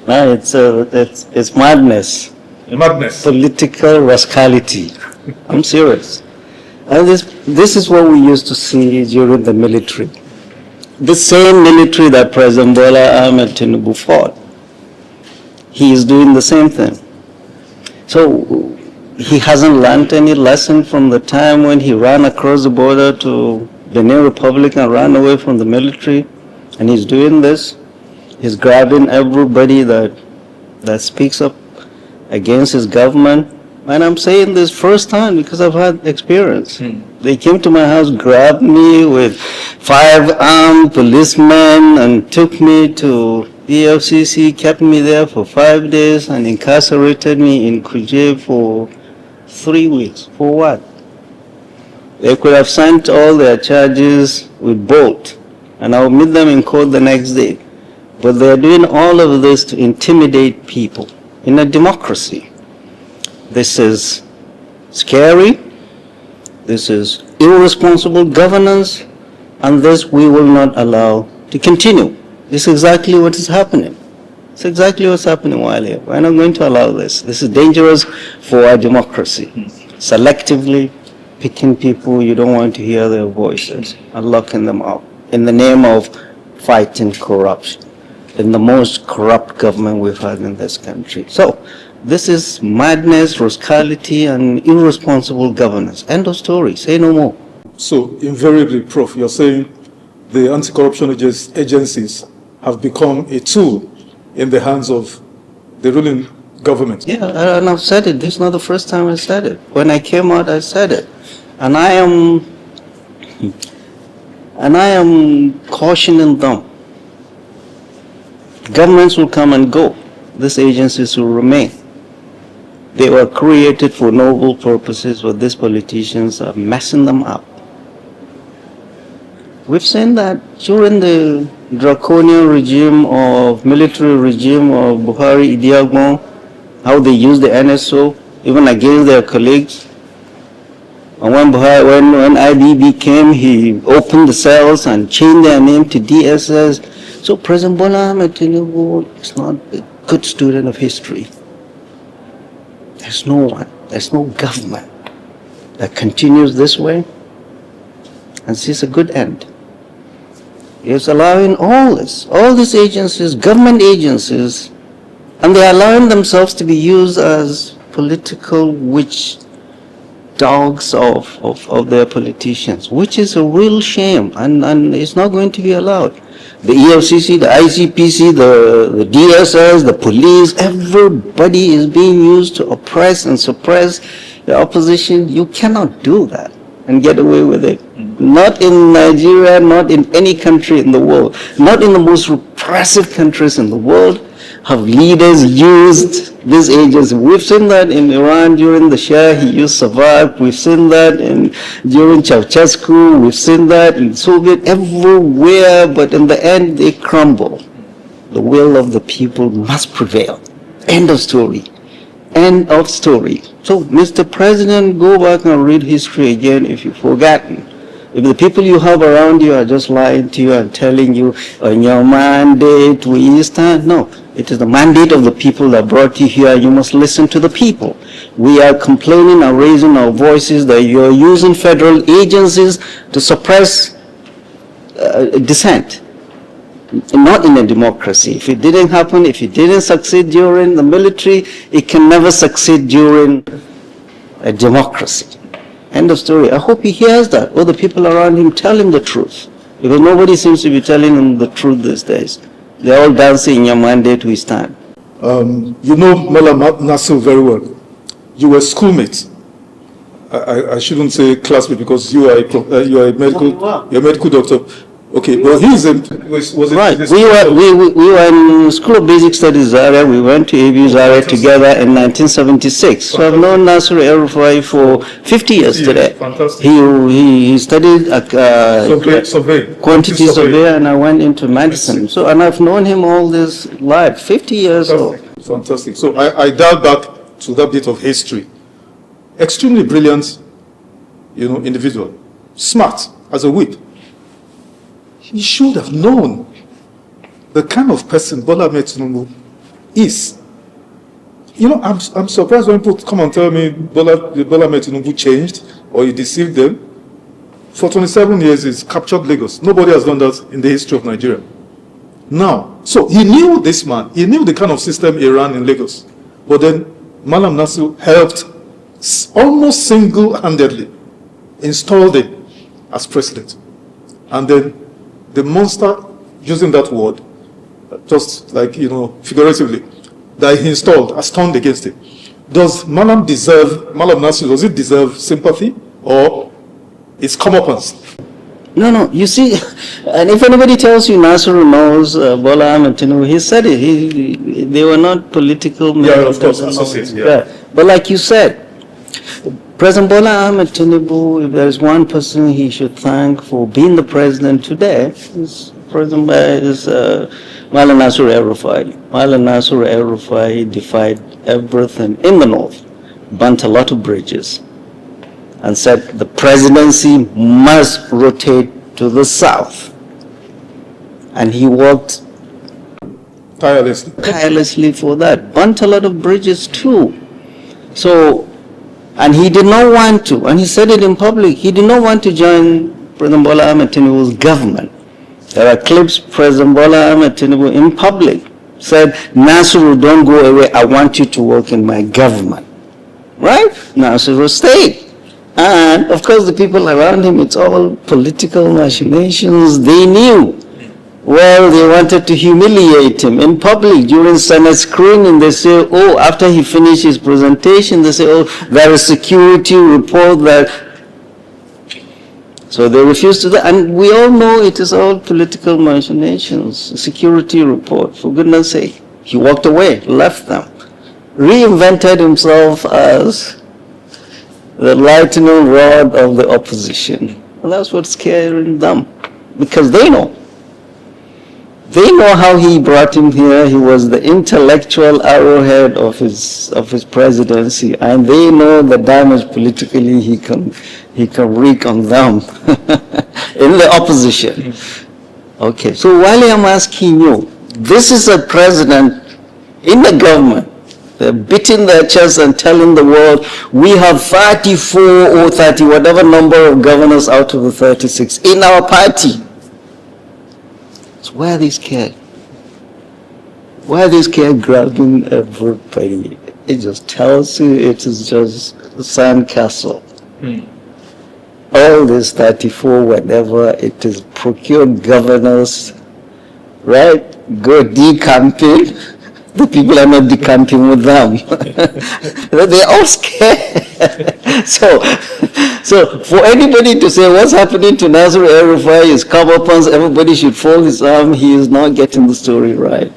No, it's madness. Madness. Political rascality. I'm serious. And this is what we used to see during the military. The same military that President Bola Ahmed Tinubu fought. He is doing the same thing. So he hasn't learned any lesson from the time when he ran across the border to Benin Republic and ran away from the military. And he's doing this. He's grabbing everybody that speaks up against his government. And I'm saying this first time because I've had experience. They came to my house, grabbed me with 5 armed policemen and took me to EFCC, kept me there for 5 days and incarcerated me in Kuje for 3 weeks. For what? They could have sent all their charges with Bolt and I'll meet them in court the next day. But they're doing all of this to intimidate people in a democracy. This is scary, this is irresponsible governance, and this we will not allow to continue. This is exactly what is happening. It's exactly what's happening while here. We're not going to allow this. This is dangerous for our democracy. Selectively picking people you don't want to hear their voices and locking them up in the name of fighting corruption, in the most corrupt government we've had in this country. So, this is madness, rascality, and irresponsible governance. End of story. Say no more. So, invariably, Prof, you're saying the anti-corruption agencies have become a tool in the hands of the ruling government. Yeah, and I've said it. This is not the first time I said it. When I came out, I said it. And I am cautioning them. Governments will come and go. These agencies will remain. They were created for noble purposes, but these politicians are messing them up. We've seen that during the draconian regime of military regime of Buhari, Idi Agbon, how they used the NSO even against their colleagues. And when IBB came, he opened the cells and changed their name to DSS. So President Bola Ahmed Tinubu is not a good student of history. There's no government that continues this way and sees a good end. It's allowing all these agencies, government agencies, and they're allowing themselves to be used as political witch dogs of their politicians, which is a real shame, and it's not going to be allowed. The EFCC, the ICPC, the DSS, the police, everybody is being used to oppress and suppress the opposition. You cannot do that and get away with it. Not in Nigeria, not in any country in the world, not in the most repressive countries in the world have leaders used these agents. We've seen that in Iran during the Shah, he used Savak. We've seen that during Ceausescu. We've seen that in Soviet, everywhere, but in the end they crumble. The will of the people must prevail. End of story. End of story. So, Mr. President, go back and read history again if you've forgotten. If the people you have around you are just lying to you and telling you on your mandate we stand, no. It is the mandate of the people that brought you here. You must listen to the people. We are complaining and raising our voices that you are using federal agencies to suppress dissent. Not in a democracy. If it didn't happen, if it didn't succeed during the military, it can never succeed during a democracy. End of story. I hope he hears that. All the people around him tell him the truth. Because nobody seems to be telling him the truth these days. They're all dancing in your mandate we stand. You know Mullah Nasir very well. You were schoolmates. I shouldn't say classmate because you are a medical doctor. Okay, well, right. We were in School of Basic Studies Zaria. We went to ABU Zaria together in 1976. So I've known Nasir El-Rufai for 50 years today. Fantastic. He studied quantity survey, and I went into medicine. So, and I've known him all this life, 50 years old. Fantastic. So I dial back to that bit of history. Extremely brilliant, individual, smart as a whip. He should have known the kind of person Bola Ahmed Tinubu is, you know, I'm surprised when people come and tell me Bola Tinubu changed or he deceived them. For 27 years, he's captured Lagos. Nobody has done that in the history of Nigeria. Now, so he knew this man. He knew the kind of system he ran in Lagos. But then Malam Nasir helped almost single-handedly install him as president. And then the monster, using that word, just like, you know, figuratively, that he installed has turned against him. Does Malam Nasir, does it deserve sympathy or its comeuppance? No, you see, and if anybody tells you Nasir knows Bola Ahmed Tinubu, he said it. They were not political. Yeah, of course, associates, yeah. Yeah. But like you said, President Bola Ahmed Tinubu, if there is one person he should thank for being the president today, is President Malam Nasir El-Rufai. Malam Nasir El-Rufai defied everything in the north, burnt a lot of bridges, and said the presidency must rotate to the south. And he worked tirelessly for that. Burnt a lot of bridges too. So, and he did not want to, and he said it in public, he did not want to join President Bola Ahmed Tinubu's government. There are clips President Bola Ahmed Tinubu in public said, Nasir, don't go away, I want you to work in my government. Right? Nasir stayed. And of course the people around him, it's all political machinations. They knew. Well, they wanted to humiliate him in public during Senate screening. They say, oh, after he finished his presentation, they say, oh, there is security report that. So they refused to do that. And we all know it is all political machinations. A security report, for goodness sake. He walked away, left them, reinvented himself as the lightning rod of the opposition. And that's what's scaring them, because they know. They know how he brought him here. He was the intellectual arrowhead of his presidency, and they know the damage politically he can wreak on them in the opposition. Okay, so while I'm asking you, this is a president in the government. They're beating their chest and telling the world, we have 34 or 30, whatever number of governors out of the 36 in our party. So why are they scared? Why are they scared grabbing everybody? It just tells you it is just a sandcastle. All this 34, whatever, it is procured governors, right? Go decamping. The people are not decamping with them. They're all scared. So for anybody to say what's happening to Nasir El-Rufai is comeuppance, everybody should fold his arm, he is not getting the story right.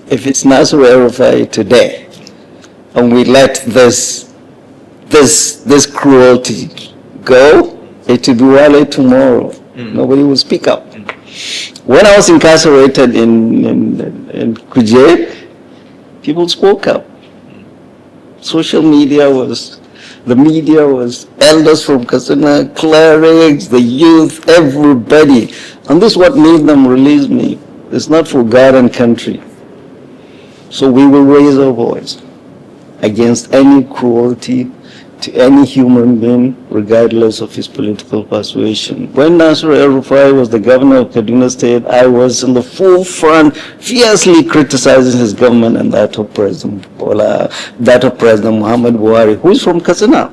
If it's Nasir El-Rufai today, and we let this cruelty go, it will be Wale tomorrow. Nobody will speak up. When I was incarcerated in Kuje, people spoke up. The media was elders from Kaduna, clerics, the youth, everybody. And this is what made them release me. It's not for God and country. So we will raise our voice against any cruelty to any human being, regardless of his political persuasion. When Nasir El-Rufai was the governor of Kaduna State, I was in the forefront, fiercely criticizing his government and that of President Bola, that of President Muhammad Buhari, who is from Kaduna.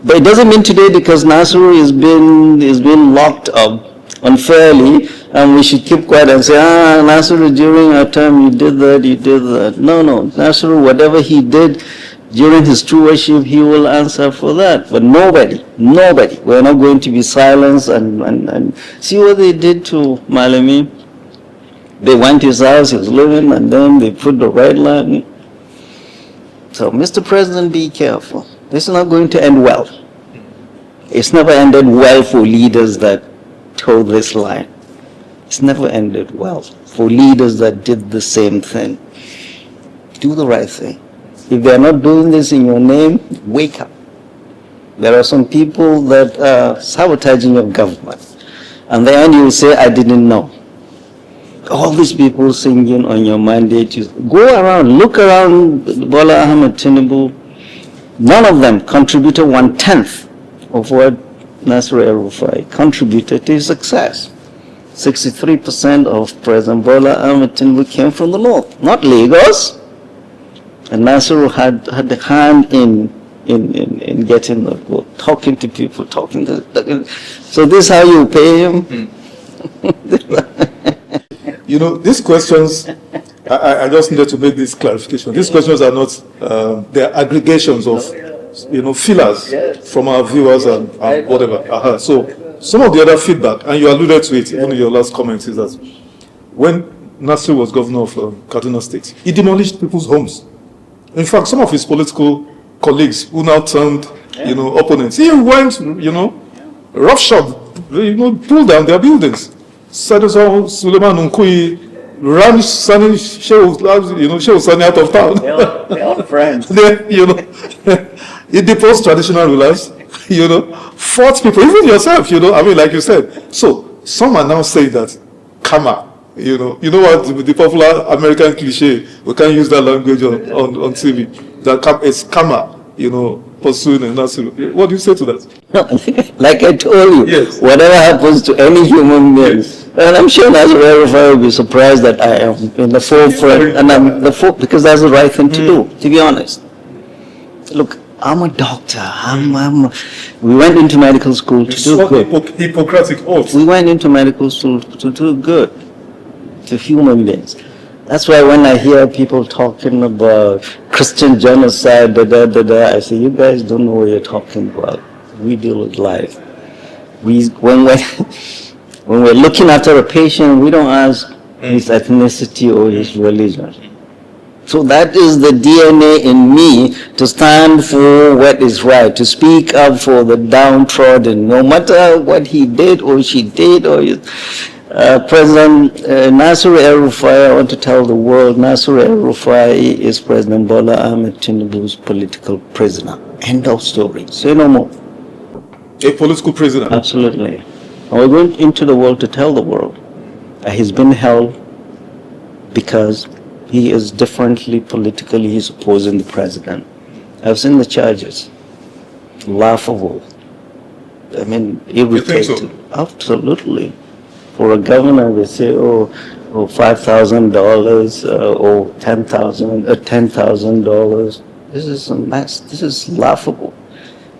But it doesn't mean today because Nasir is being locked up unfairly, and we should keep quiet and say, Nasir, during our time you did that. No, Nasir, whatever he did during his stewardship, he will answer for that. But nobody, we're not going to be silenced and see what they did to Malami. They went to his house, he was living, and then they put the red line. So, Mr. President, be careful. This is not going to end well. It's never ended well for leaders that told this line. It's never ended well for leaders that did the same thing. Do the right thing. If they're not doing this in your name, wake up. There are some people that are sabotaging your government. And then you will say, I didn't know. all these people singing on your mandate. You go around, look around Bola Ahmed Tinubu. None of them contributed 1/10 of what Nasir El-Rufai contributed to his success. 63% of President Bola Ahmed Tinubu came from the north, not Lagos. And Nasir had a hand in getting the vote, talking to people, so this is how you pay him? You know, these questions, I just needed to make this clarification. These questions are not, they're aggregations of, fillers from our viewers and whatever. So some of the other feedback, and you alluded to it even in your last comment, is that when Nasir was governor of Kaduna State, he demolished people's homes. In fact, some of his political colleagues who now turned, opponents, he went, roughshod, pulled down their buildings. Senator Suleiman Nkuyi ran Shehu Sani out of town. They're all friends. He deposed traditional rulers, fought people, even yourself, like you said. So some are now saying that karma, you know what the popular American cliche, we can't use that language on TV, that it's karma, pursuing and Nasir. What do you say to that? Like I told you, yes. Whatever happens to any human being, Yes. and I'm sure Nasir El-Rufai will be surprised that I am in the forefront, and I'm because that's the right thing to do, to be honest. Look, I'm a doctor. We went into medical school to do good. Hippocratic oath. We went into medical school to do good to human beings. That's why when I hear people talking about Christian genocide, I say, you guys don't know what you're talking about. We deal with life. When we're looking after a patient, we don't ask his ethnicity or his religion. So that is the DNA in me, to stand for what is right, to speak up for the downtrodden, no matter what he did or she did. Or President Nasir El-Rufai, I want to tell the world, Nasir El-Rufai is President Bola Ahmed Tinubu's political prisoner. End of story. Say no more. A political prisoner? Absolutely. And we're going into the world to tell the world that he's been held because he is differently politically, he's opposing the president. I've seen the charges. Laughable. I mean, irritating. You think so? Absolutely. For a governor, they say, $5,000 or $10,000. This is a mess. This is laughable.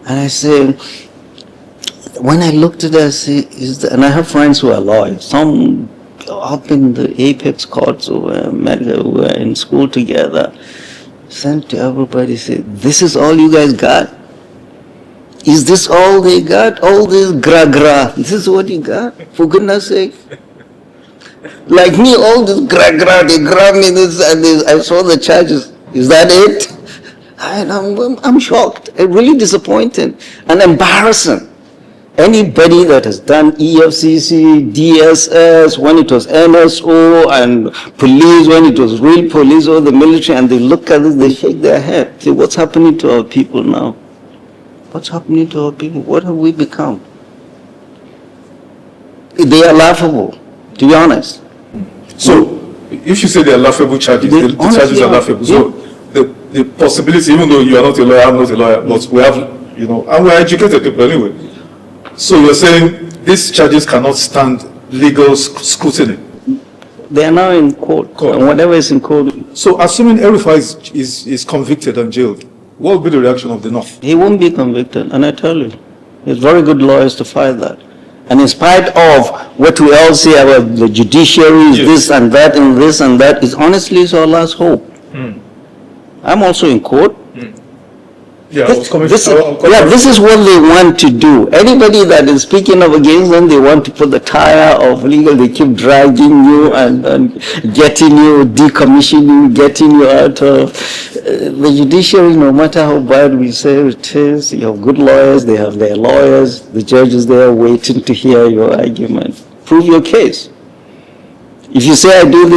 And I say, when I looked at it, I say, and I have friends who are lawyers. Some up in the apex courts who were in school together, sent to everybody, say, this is all you guys got? Is this all they got? All this gra-gra, this is what you got? For goodness sake. Like me, all this gra-gra, they grab me this and this, I saw the charges. Is that it? And I'm shocked, really disappointed and embarrassing. Anybody that has done EFCC, DSS, when it was NSO and police, when it was real police or the military, and they look at this, they shake their head. Say, what's happening to our people now? What's happening to our people? What have we become? They are laughable, to be honest. So, if you say they are laughable charges, the charges are laughable. So, the possibility, even though you are not a lawyer, I'm not a lawyer, but we have, and we're educated people anyway. So you're saying these charges cannot stand legal scrutiny? They are now in court. And whatever is in court. So assuming El-Rufai is convicted and jailed, what will be the reaction of the North? He won't be convicted, and I tell you, there's very good lawyers to fight that. And in spite of what we all say about the judiciary, is this and that and this and that, is honestly it's our last hope. I'm also in court. This is what they want to do. Anybody that is speaking up against them, they want to put the tire of legal, they keep dragging you and getting you, decommissioning you, getting you out of the judiciary. No matter how bad we say it is, you have good lawyers, they have their lawyers, the judges there waiting to hear your argument. Prove your case. If you say I do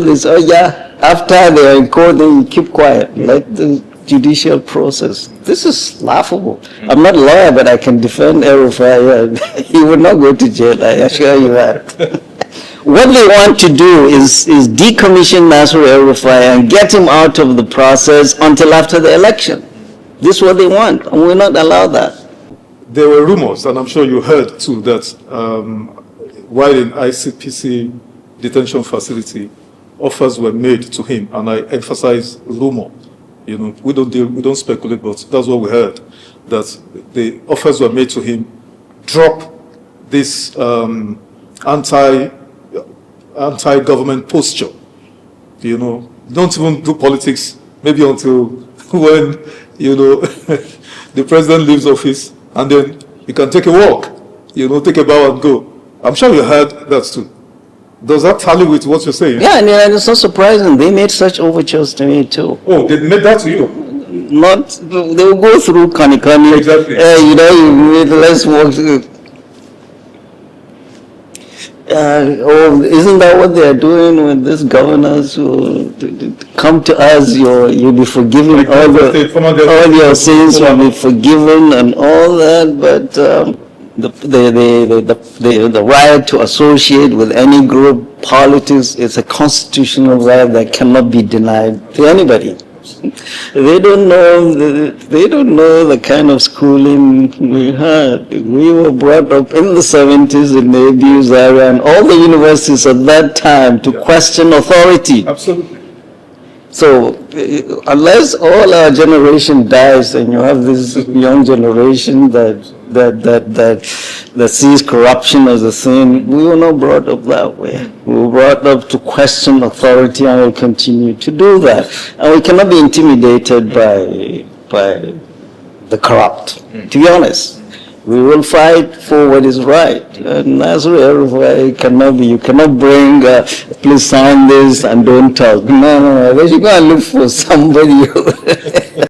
this, oh yeah, after they are in court, then you keep quiet. Let the judicial process. This is laughable. I'm not a lawyer, but I can defend El-Rufai. He would not go to jail, I assure you that. what they want to do is decommission Nasir El-Rufai and get him out of the process until after the election. This is what they want, and we'll not allow that. There were rumors, and I'm sure you heard too, that while in ICPC detention facility, offers were made to him, and I emphasize rumor. You know, we don't speculate, but that's what we heard, that the offers were made to him, drop this anti-government posture. You know, don't even do politics, maybe until when, you know, the president leaves office, and then you can take a walk, you know, take a bow and go. I'm sure you heard that too. Does that tally with what you're saying? Yeah, and it's not surprising. They made such overtures to me too. Oh, they made that to you? Not, they will go through Kanikani. Exactly. You know, let's walk. Isn't that what they are doing with these governors who come to us? You'll be forgiven, like all your sins will be forgiven and all that, but the right to associate with any group, politics, is a constitutional right that cannot be denied to anybody. They don't know the kind of schooling we had. We were brought up in the 70s in the abuse area, and all the universities at that time to question authority. Absolutely. So unless all our generation dies and you have this young generation that sees corruption as a sin, we were not brought up that way. We were brought up to question authority, and we'll continue to do that. And we cannot be intimidated by the corrupt, to be honest. We will fight for what is right. And Nasir El-Rufai cannot be, you cannot bring, please sign this and don't talk. No. They should go and look for somebody